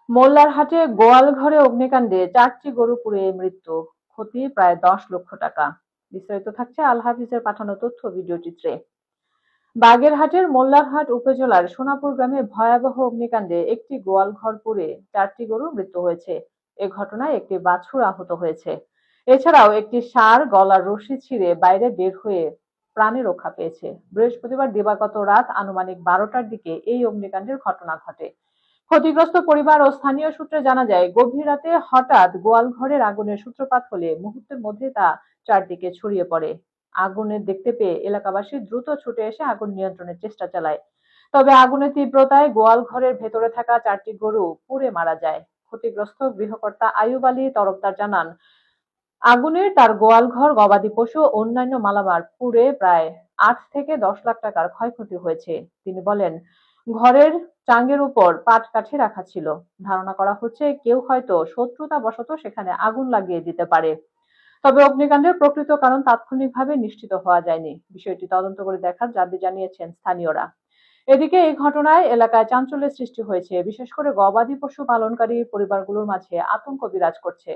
মোল্লারহাটে গোয়াল ঘরে অগ্নিকাণ্ডে ৪টি গরু পুড়ে মৃত্যু, ক্ষতি প্রায় ১০ লক্ষ টাকা। বিস্তারিত থাকছে আল হাফিজের পাঠানো তথ্য ভিডিও চিত্রে। বাগেরহাটের মোল্লারহাট উপজেলার সোনাপুর গ্রামে ভয়াবহ অগ্নিকাণ্ডে একটি গোয়াল ঘর পুড়ে ৪টি গরুর মৃত্যু হয়েছে। এ ঘটনায় একটি বাছুর আহত হয়েছে। এছাড়াও একটি ষাঁড় গলার রশি ছিঁড়ে বাইরে বের হয়ে প্রাণে রক্ষা পেয়েছে। বৃহস্পতিবার দিবাগত রাত আনুমানিক ১২টার দিকে এই অগ্নিকাণ্ডের ঘটনা ঘটে। ক্ষতিগ্রস্ত পরিবার ও স্থানীয় সূত্রে জানা যায়, গভীর রাতে হঠাৎ গোয়াল ঘরের আগুনের সূত্রপাত হলে মুহূর্তের মধ্যে তা চারদিকে ছড়িয়ে পড়ে। আগুনের দেখতে পেয়ে এলাকাবাসী দ্রুত ছুটে এসে আগুন নিয়ন্ত্রণের চেষ্টা চালায়। তবে আগুনের তীব্রতায় গোয়াল ঘরের ভেতরে থাকা ৪টি গরু পুড়ে মারা যায়। ক্ষতিগ্রস্ত গৃহকর্তা আইয়ুব আলী তরফদার জানান, আগুনে তার গোয়াল ঘর, গবাদি পশু ও অন্যান্য মালামাল পুড়ে প্রায় ৮ থেকে ১০ লাখ টাকার ক্ষয়ক্ষতি হয়েছে। তিনি বলেন, ঘরের চাঙের উপর পাটকাঠি রাখা ছিল। ধারণা করা হচ্ছে কেউ হয়তো শত্রুতাবশত সেখানে আগুন লাগিয়ে দিতে পারে। তবে অগ্নিকাণ্ডের প্রকৃত কারণ তাৎক্ষণিকভাবে নিশ্চিত হওয়া যায়নি। বিষয়টি তদন্ত করে দেখার দাবি জানিয়েছেন স্থানীয়রা। এদিকে এই ঘটনায় এলাকায় চাঞ্চল্যের সৃষ্টি হয়েছে। বিশেষ করে গবাদি পশু পালনকারী পরিবারগুলোর মাঝে আতঙ্ক বিরাজ করছে।